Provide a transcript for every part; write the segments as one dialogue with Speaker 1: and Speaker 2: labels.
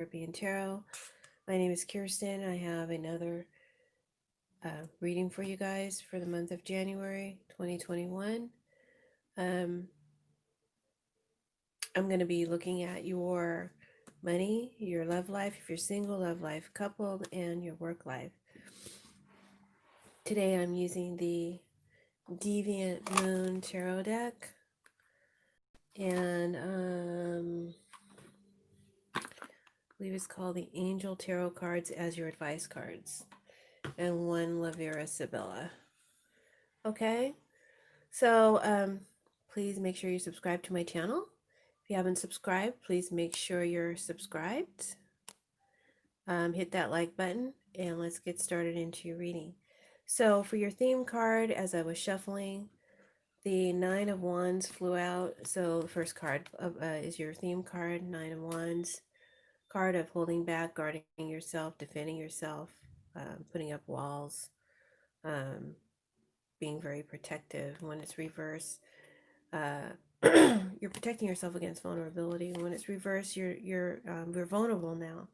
Speaker 1: Hypnotherapy and Tarot. My name is Kirsten. I have another reading for you guys for the month of January 2021. Um, I'm going to be looking at your money, your love life, if you're single, love life, coupled, and your work life. Today I'm using the Deviant Moon Tarot deck, and I believe it's called the Angel Tarot cards as your advice cards, and one Lavera Sibilla. Okay, so please make sure you subscribe to my channel. If you haven't subscribed, please make sure you're subscribed. Hit that like button and let's get started into your reading. So for your theme card, as I was shuffling, the Nine of Wands flew out. So the first card is your theme card, Nine of Wands, card of holding back, guarding yourself, defending yourself, putting up walls, um, being very protective. When it's reversed, uh, you're protecting yourself against vulnerability. When it's reversed, you're vulnerable now.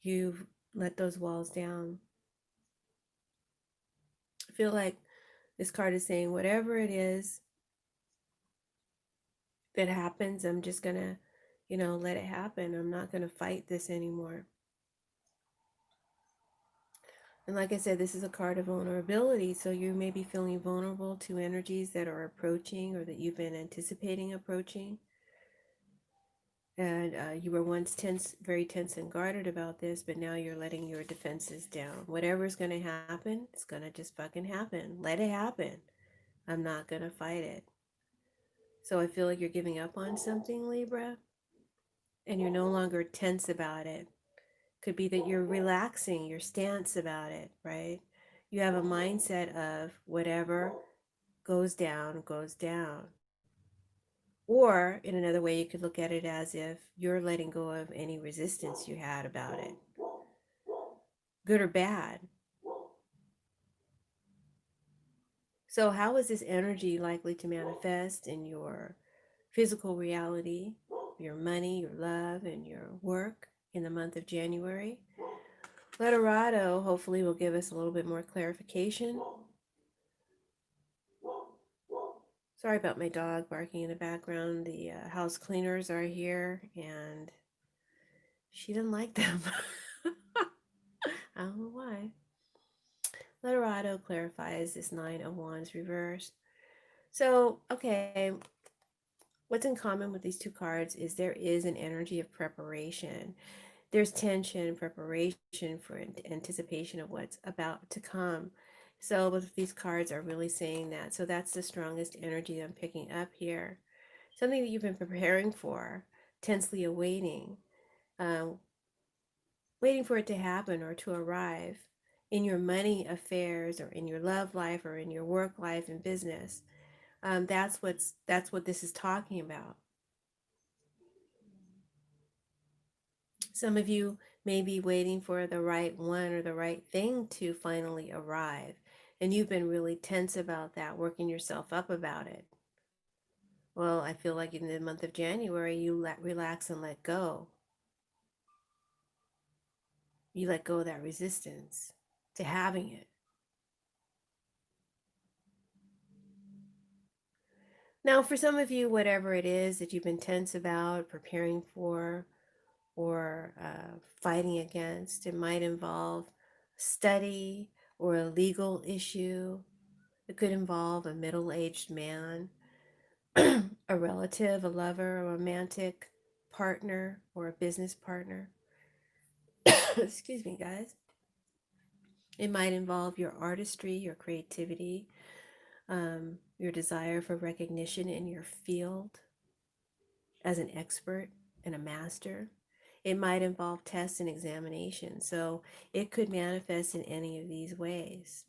Speaker 1: You've let those walls down. I feel like this card is saying whatever it is that happens, I'm just gonna, let it happen. I'm not gonna fight this anymore. And like I said, this is a card of vulnerability, so you may be feeling vulnerable to energies that are approaching or that you've been anticipating approaching. And you were once tense, very tense and guarded about this, but now you're letting your defenses down. Whatever's going to happen, it's going to just fucking happen. Let it happen. I'm not going to fight it. So I feel like you're giving up on something, Libra, and you're no longer tense about it. Could be that you're relaxing your stance about it, right? You have a mindset of whatever goes down, goes down. Or in another way, you could look at it as if you're letting go of any resistance you had about it, good or bad. So, how is this energy likely to manifest in your physical reality, your money, your love, and your work in the month of January? Letterado hopefully will give us a little bit more clarification. Sorry about my dog barking in the background. The house cleaners are here and she didn't like them. I don't know why. Letterado clarifies this Nine of Wands reversed. So, okay, what's in common with these two cards is there is an energy of preparation. There's tension, preparation for anticipation of what's about to come. So both of these cards are really saying that. So that's the strongest energy I'm picking up here. Something that you've been preparing for, tensely awaiting, um, waiting for it to happen or to arrive in your money affairs or in your love life or in your work life and business. That's what this is talking about. Some of you may be waiting for the right one or the right thing to finally arrive, and you've been really tense about that, working yourself up about it. Well, I feel like in the month of January, you relax and let go. You let go of that resistance to having it. Now, for some of you, whatever it is that you've been tense about, preparing for, or fighting against, it might involve study or a legal issue. It could involve a middle aged man, a relative, a lover, a romantic partner, or a business partner. Excuse me, guys. It might involve your artistry, your creativity, your desire for recognition in your field as an expert and a master. It might involve tests and examinations. So it could manifest in any of these ways.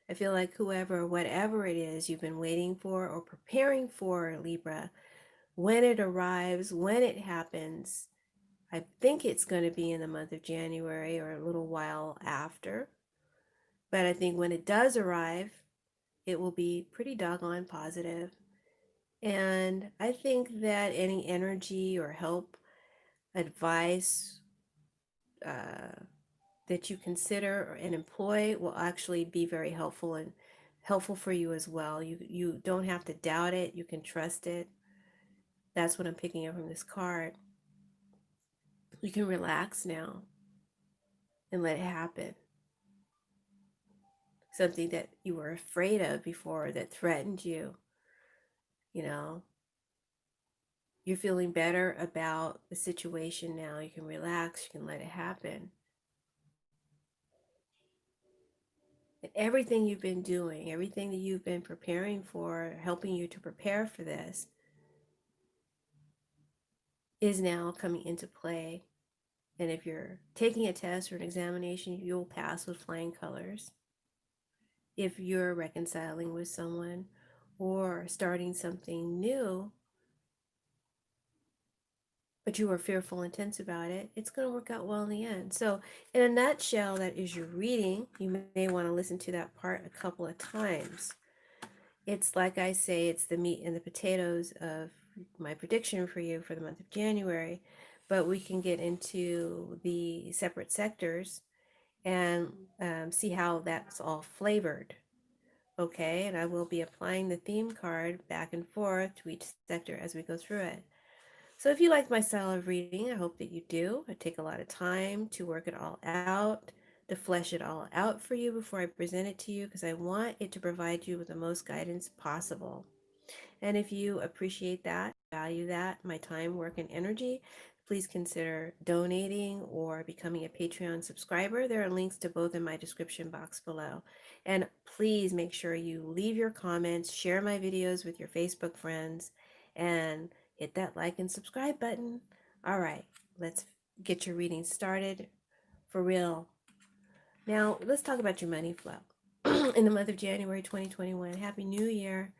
Speaker 1: I feel like whoever, whatever it is you've been waiting for or preparing for, Libra, when it arrives, when it happens, I think it's going to be in the month of January or a little while after. But I think when it does arrive, it will be pretty doggone positive. And I think that any energy or help advice uh, that you consider and employ will actually be very helpful and helpful for you as well. You don't have to doubt it. You can trust it. That's what I'm picking up from this card. You can relax now and let it happen. Something that you were afraid of before that threatened you, you know, you're feeling better about the situation now. You can relax, you can let it happen. And everything you've been doing, everything that you've been preparing for, helping you to prepare for this, is now coming into play. And if you're taking a test or an examination, you'll pass with flying colors. If you're reconciling with someone or starting something new, but you were fearful and tense about it, it's going to work out well in the end. So, in a nutshell, that is your reading. You may want to listen to that part a couple of times. It's like I say, it's the meat and the potatoes of my prediction for you for the month of January, but we can get into the separate sectors and see how that's all flavored. Okay, and I will be applying the theme card back and forth to each sector as we go through it. So if you like my style of reading, I hope that you do. I take a lot of time to work it all out, to flesh it all out for you before I present it to you, because I want it to provide you with the most guidance possible. And if you appreciate that, value that, my time, work, and energy, please consider donating or becoming a Patreon subscriber. There are links to both in my description box below. And please make sure you leave your comments, share my videos with your Facebook friends, and hit that like and subscribe button. All right, let's get your reading started for real. Now, let's talk about your money flow. In the month of January 2021, Happy New Year.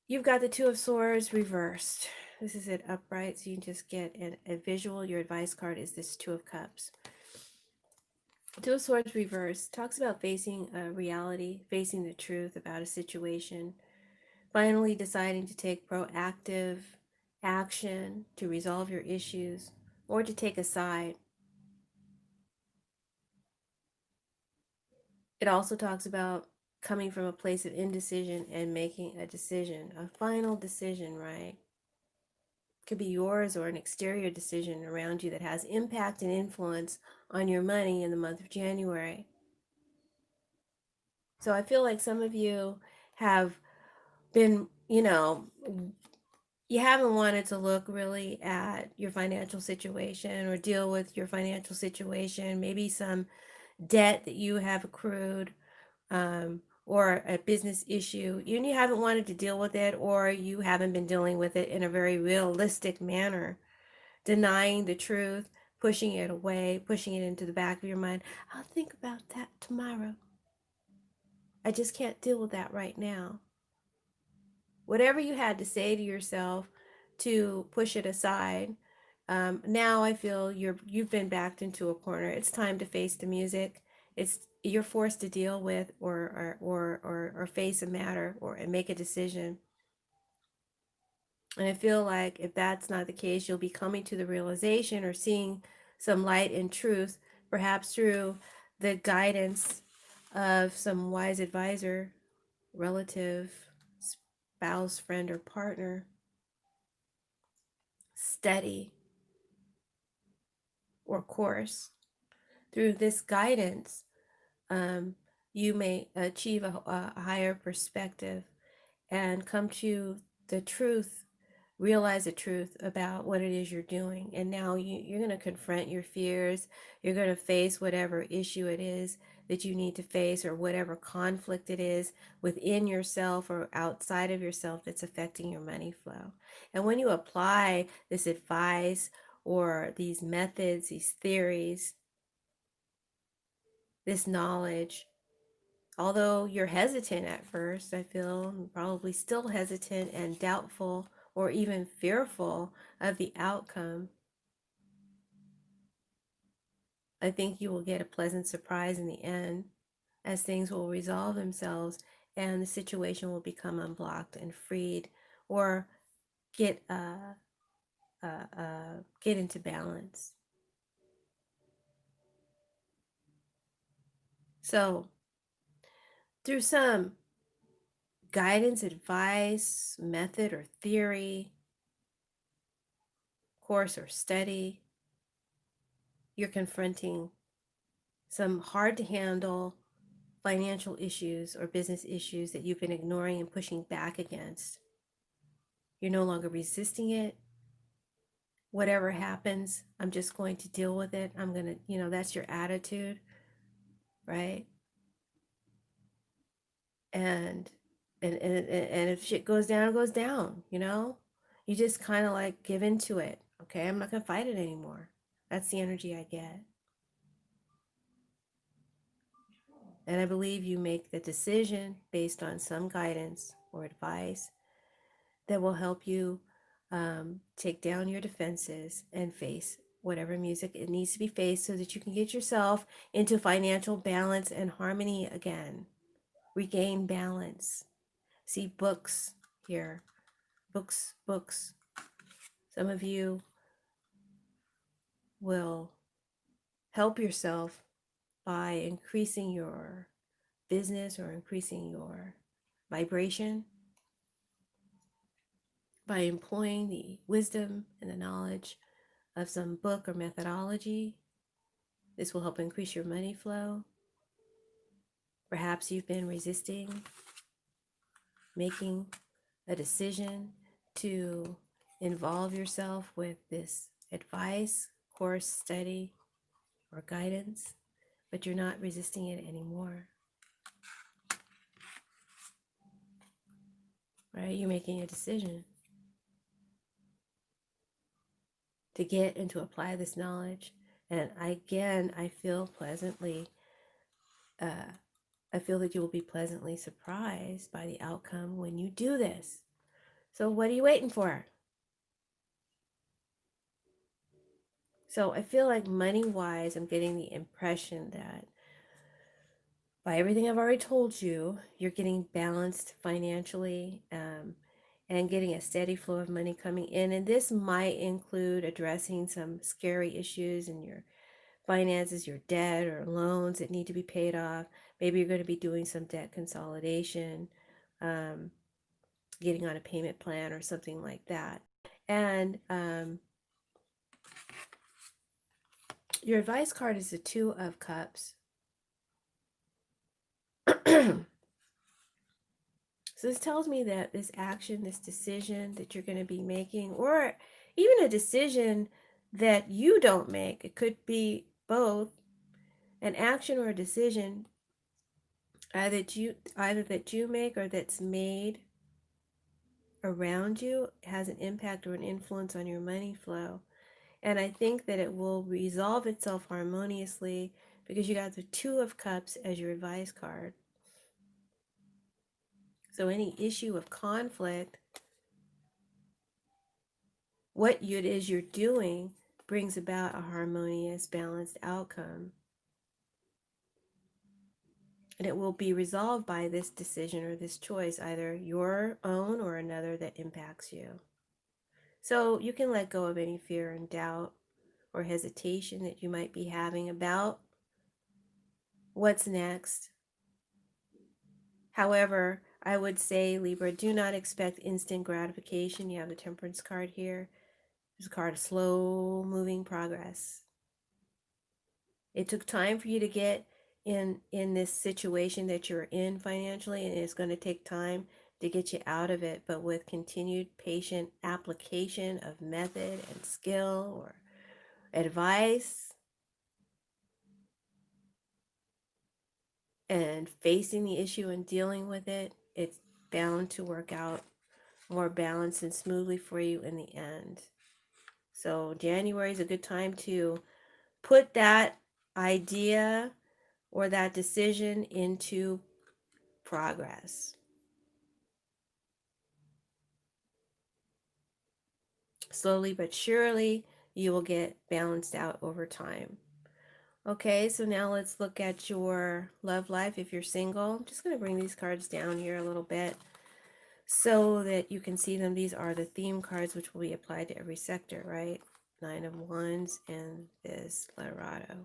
Speaker 1: You've got the Two of Swords reversed. This is it upright, so you can just get a visual. Your advice card is this Two of Cups. Two of Swords reversed talks about facing a reality, facing the truth about a situation, finally deciding to take proactive action to resolve your issues or to take a side. It also talks about coming from a place of indecision and making a decision, a final decision, right? Could be yours or an exterior decision around you that has impact and influence on your money in the month of January. So I feel like some of you have been, you haven't wanted to look really at your financial situation or deal with your financial situation, maybe some debt that you have accrued, or a business issue. You haven't wanted to deal with it, or you haven't been dealing with it in a very realistic manner, denying the truth, pushing it away, pushing it into the back of your mind. I'll think about that tomorrow. I just can't deal with that right now. Whatever you had to say to yourself to push it aside, now I feel you've been backed into a corner. It's time to face the music. You're forced to deal with or face a matter or make a decision. And I feel like if that's not the case, you'll be coming to the realization or seeing some light and truth, perhaps through the guidance of some wise advisor, relative, spouse, friend, or partner. Study or course. Through this guidance, um, you may achieve a higher perspective and come to the truth, realize the truth about what it is you're doing. And now you're going to confront your fears. You're going to face whatever issue it is that you need to face, or whatever conflict it is within yourself or outside of yourself that's affecting your money flow. And when you apply this advice or these methods, these theories, this knowledge, although you're hesitant at first, I feel probably still hesitant and doubtful or even fearful of the outcome, I think you will get a pleasant surprise in the end, as things will resolve themselves and the situation will become unblocked and freed, or get get into balance. So, through some guidance, advice, method, or theory, course, or study, you're confronting some hard to handle financial issues or business issues that you've been ignoring and pushing back against. You're no longer resisting it. Whatever happens, I'm just going to deal with it. I'm going to, that's your attitude, right? And and if shit goes down, it goes down, You just kind of like give into it. Okay, I'm not going to fight it anymore. That's the energy I get. And I believe you make the decision based on some guidance or advice that will help you take down your defenses and face whatever music it needs to be faced so that you can get yourself into financial balance and harmony again. Regain balance. See books here. Books, books. Some of you will help yourself by increasing your business or increasing your vibration by employing the wisdom and the knowledge of some book or methodology. This will help increase your money flow. Perhaps you've been resisting making a decision to involve yourself with this advice, course, study, or guidance, but you're not resisting it anymore. Right? You're making a decision to get and to apply this knowledge. And I feel pleasantly, I feel that you will be pleasantly surprised by the outcome when you do this. So what are you waiting for? So I feel like money-wise, I'm getting the impression that by everything I've already told you, you're getting balanced financially, and getting a steady flow of money coming in. And this might include addressing some scary issues in your finances, your debt or loans that need to be paid off. Maybe you're going to be doing some debt consolidation, getting on a payment plan or something like that. And your advice card is the Two of Cups. So this tells me that this action, this decision that you're going to be making, or even a decision that you don't make, it could be both, an action or a decision either that you make or that's made around you has an impact or an influence on your money flow. And I think that it will resolve itself harmoniously because you got the Two of Cups as your advice card. So any issue of conflict, what it is you're doing brings about a harmonious, balanced outcome. And it will be resolved by this decision or this choice, either your own or another that impacts you. So you can let go of any fear and doubt or hesitation that you might be having about what's next. However, I would say, Libra, do not expect instant gratification. You have the Temperance card here. There's a card of slow moving progress. It took time for you to get in this situation that you're in financially, and it's going to take time to get you out of it. But with continued patient application of method and skill or advice and facing the issue and dealing with it, it's bound to work out more balanced and smoothly for you in the end. So January is a good time to put that idea or that decision into progress. Slowly but surely, you will get balanced out over time. Okay, so now let's look at your love life if you're single. I'm just going to bring these cards down here a little bit. so that you can see them. These are the theme cards, which will be applied to every sector, right? Nine of Wands and this Lorado.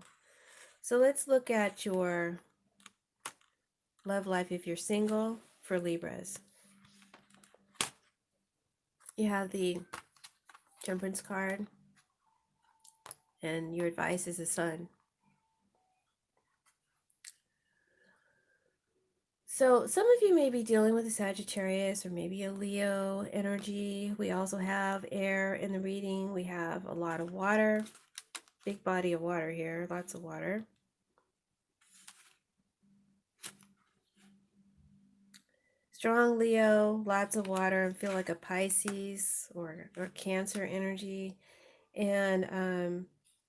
Speaker 1: So let's look at your love life if you're single for Libras. You have the Temperance card, and your advice is the Sun. So some of you may be dealing with a Sagittarius or maybe a Leo energy. We also have air in the reading. We have a lot of water, big body of water here, lots of water. Strong Leo, lots of water, and feel like a Pisces or Cancer energy. And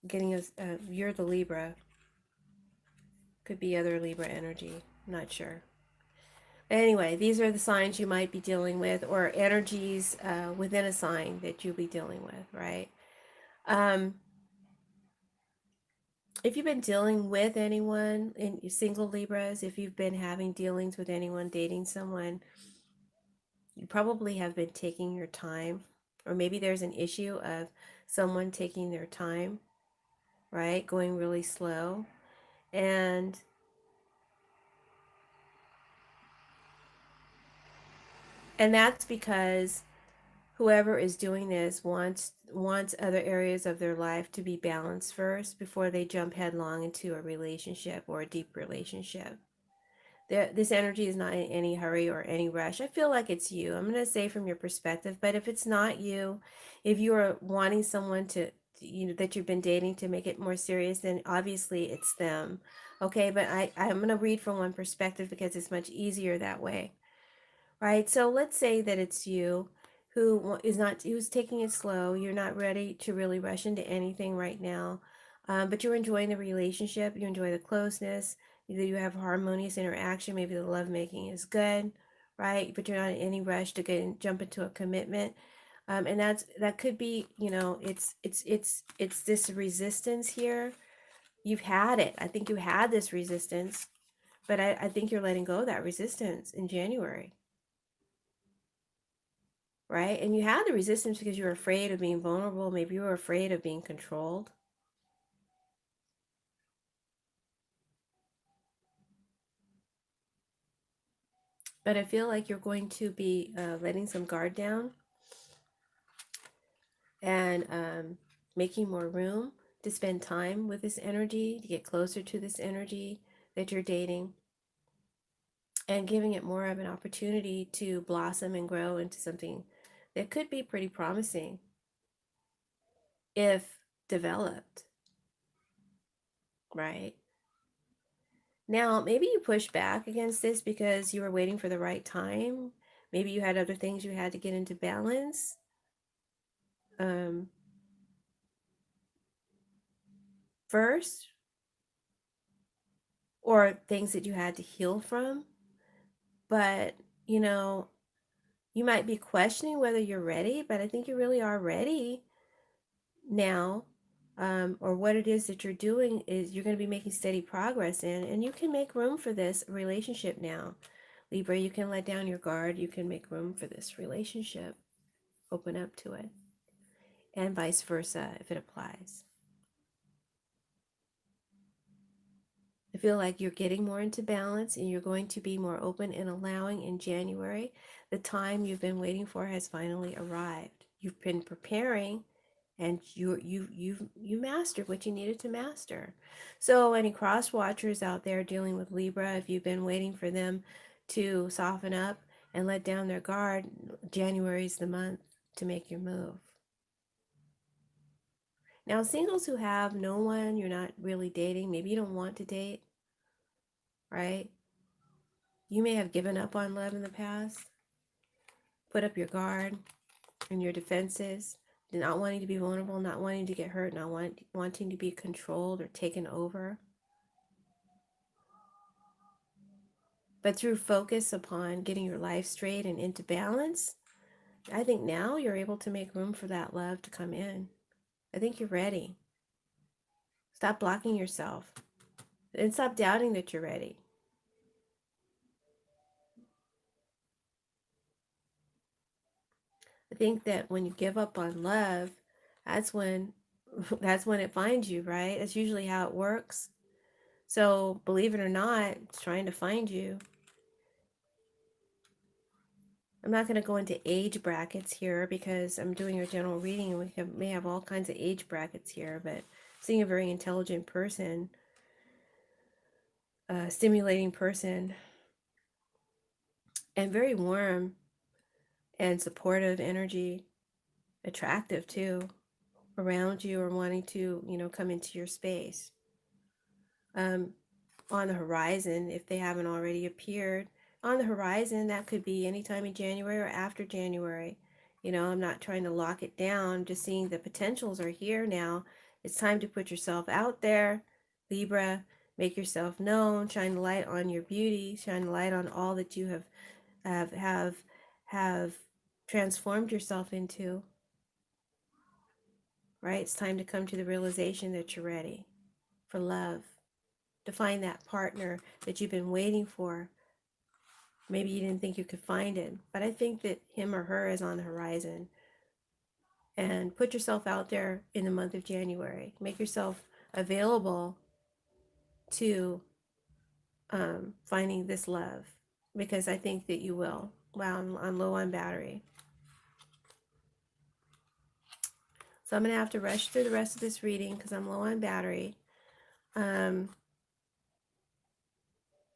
Speaker 1: getting a, you're the Libra. Could be other Libra energy, not sure. Anyway, these are the signs you might be dealing with, or energies within a sign that you'll be dealing with, right? Um, if you've been dealing with anyone, in single Libras, if you've been having dealings with anyone, dating someone, you probably have been taking your time, or maybe there's an issue of someone taking their time, right? Going really slow. And that's because whoever is doing this wants other areas of their life to be balanced first before they jump headlong into a relationship or a deep relationship. This energy is not in any hurry or any rush. I feel like it's you. I'm going to say from your perspective, but if it's not you, if you are wanting someone to, that you've been dating to make it more serious, then obviously it's them. Okay, but I'm going to read from one perspective because it's much easier that way. Right? So let's say that it's you who's taking it slow. You're not ready to really rush into anything right now, but you're enjoying the relationship. You enjoy the closeness. You have harmonious interaction. Maybe the lovemaking is good, right? But you're not in any rush to jump into a commitment. And that could be, it's this resistance here. You've had it. I think you had this resistance, but I think you're letting go of that resistance in January, right? And you had the resistance because you were afraid of being vulnerable. Maybe you were afraid of being controlled. But I feel like you're going to be letting some guard down and making more room to spend time with this energy, to get closer to this energy that you're dating, and giving it more of an opportunity to blossom and grow into something that could be pretty promising if developed, right? Now, maybe you pushed back against this because you were waiting for the right time. Maybe you had other things you had to get into balance um, first, or things that you had to heal from. But, you know, you might be questioning whether you're ready, but I think you really are ready now. Or what it is that you're doing is you're going to be making steady progress in, and you can make room for this relationship now. Libra, you can let down your guard. You can make room for this relationship, open up to it, and vice versa if it applies. I feel like you're getting more into balance and you're going to be more open and allowing in January. The time you've been waiting for has finally arrived. You've been preparing and you mastered what you needed to master. So any cross watchers out there dealing with Libra, if you've been waiting for them to soften up and let down their guard, January is the month to make your move. Now, singles who have no one, you're not really dating, maybe you don't want to date, right? You may have given up on love in the past, put up your guard and your defenses, not wanting to be vulnerable, not wanting to get hurt, not wanting to be controlled or taken over. But through focus upon getting your life straight and into balance, I think now you're able to make room for that love to come in. I think you're ready. Stop blocking yourself and stop doubting that you're ready. think that when you give up on love, that's when that's when it finds you, right? That's usually how it works. So believe it or not, it's trying to find you. I'm not going to go into age brackets here because I'm doing a general reading and may have all kinds of age brackets here, but seeing a very intelligent person, stimulating person, and very warm and supportive energy, attractive too, around you or wanting to, come into your space. Um, on the horizon, if they haven't already appeared on the horizon, that could be anytime in January or after January. I'm not trying to lock it down, just seeing the potentials are here now. It's time to put yourself out there, Libra. Make yourself known, shine the light on your beauty, shine the light on all that you have have have transformed yourself into. Right? It's time to come to the realization that you're ready for love, to find that partner that you've been waiting for. Maybe you didn't think you could find it, but I think that him or her is on the horizon. And put yourself out there in the month of January. Make yourself available to finding this love, because I think that you will. Wow, I'm low on battery. So I'm going to have to rush through the rest of this reading because I'm low on battery. Um,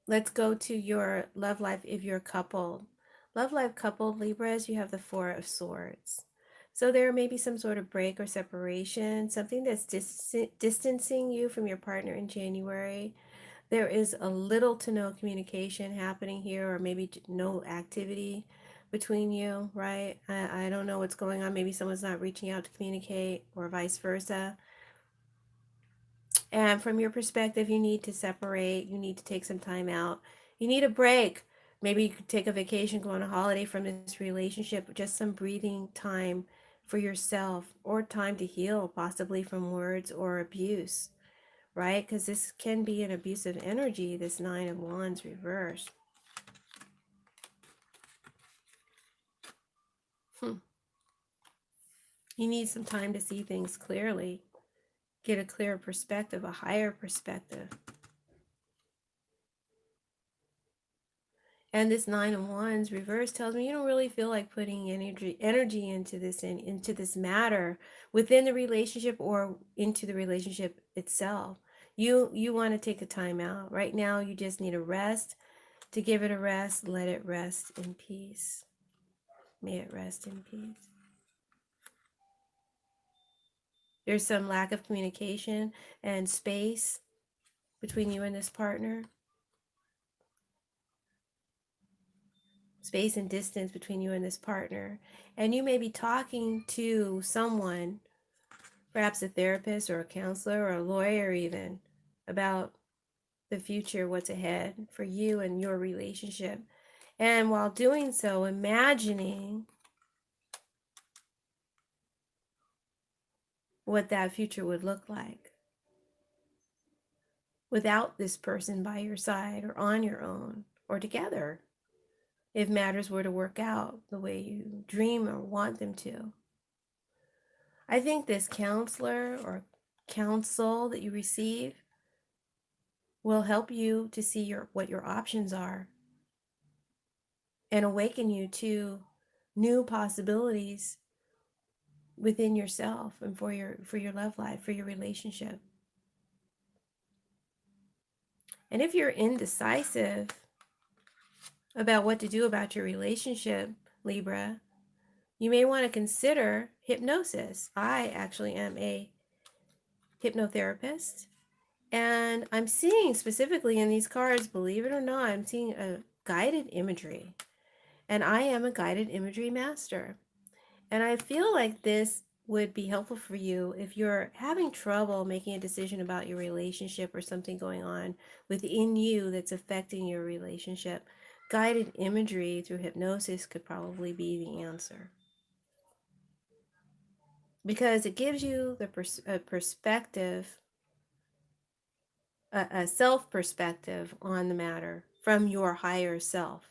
Speaker 1: let's go to your love life if you're coupled. Love life coupled, Libras, you have the Four of Swords. So there may be some sort of break or separation, something that's distancing you from your partner in January. There is a little to no communication happening here, or maybe no activity between you, right? I don't know what's going on. Maybe someone's not reaching out to communicate, or vice versa. And from your perspective, you need to separate. You need to take some time out. You need a break. Maybe you could take a vacation, go on a holiday from this relationship, just some breathing time for yourself, or time to heal, possibly from words or abuse, right? Because this can be an abusive energy, this Nine of Wands reversed. You need some time to see things clearly, get a clearer perspective, a higher perspective. And this Nine of Wands reverse tells me you don't really feel like putting energy into this matter within the relationship or into the relationship itself. You want to take a time out. Right now you just need a rest. To give it a rest, let it rest in peace. May it rest in peace. There's some lack of communication and space between you and this partner. Space and distance between you and this partner. And you may be talking to someone, perhaps a therapist or a counselor or a lawyer even, about the future, what's ahead for you and your relationship. And while doing so, imagining what that future would look like without this person by your side, or on your own, or together, if matters were to work out the way you dream or want them to. I think this counselor or counsel that you receive will help you to see what your options are, and awaken you to new possibilities within yourself and for your love life, for your relationship. And if you're indecisive about what to do about your relationship, Libra, you may want to consider hypnosis. I actually am a hypnotherapist, and I'm seeing specifically in these cards, believe it or not, I'm seeing a guided imagery. And I am a guided imagery master. And I feel like this would be helpful for you if you're having trouble making a decision about your relationship, or something going on within you that's affecting your relationship. Guided imagery through hypnosis could probably be the answer, because it gives you the perspective, a self perspective on the matter from your higher self.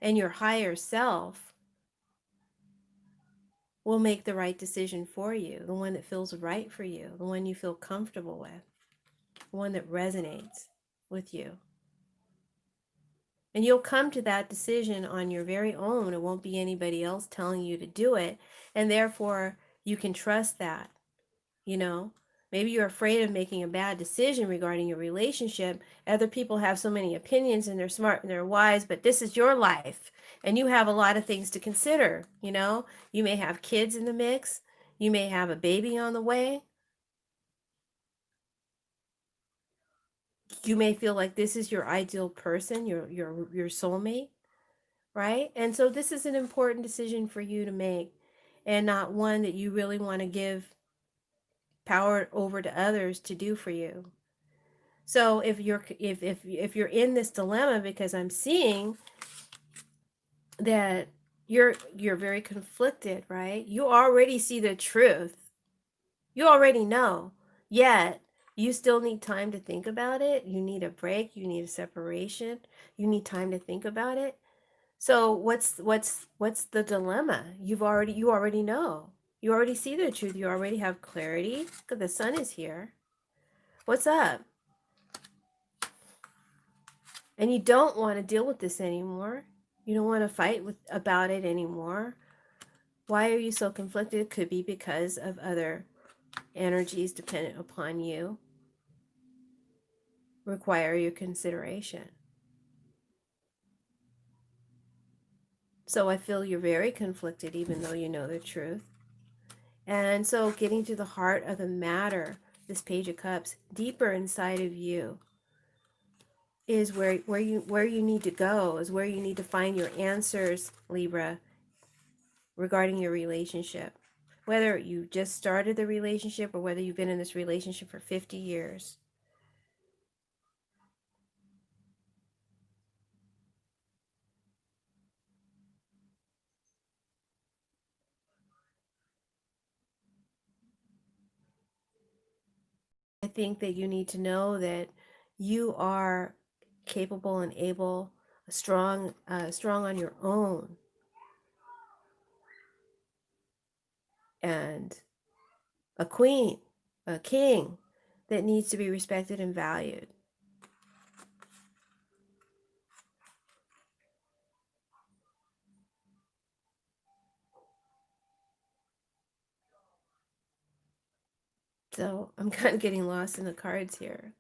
Speaker 1: And your higher self will make the right decision for you, the one that feels right for you, the one you feel comfortable with, the one that resonates with you. And you'll come to that decision on your very own. It won't be anybody else telling you to do it. And therefore, you can trust that, you know? Maybe you're afraid of making a bad decision regarding your relationship. Other people have so many opinions and they're smart and they're wise, but this is your life. And you have a lot of things to consider, you know? You may have kids in the mix. You may have a baby on the way. You may feel like this is your ideal person, your soulmate, right? And so this is an important decision for you to make, and not one that you really want to give power over to others to do for you. So if you're in this dilemma, because I'm seeing that you're very conflicted, right? You already see the truth. You already know. Yet you still need time to think about it. You need a break, you need a separation. You need time to think about it. So what's the dilemma? You already know. You already see the truth. You already have clarity. Because the sun is here. What's up? And you don't want to deal with this anymore. You don't want to fight about it anymore. Why are you so conflicted? It could be because of other energies dependent upon you, require your consideration. So I feel you're very conflicted, even though you know the truth. And so getting to the heart of the matter, this Page of Cups, deeper inside of you, is where you need to go, is where you need to find your answers, Libra, regarding your relationship. Whether you just started the relationship or whether you've been in this relationship for 50 years. I think that you need to know that you are capable and able, strong on your own, and a queen, a king that needs to be respected and valued. So I'm kind of getting lost in the cards here.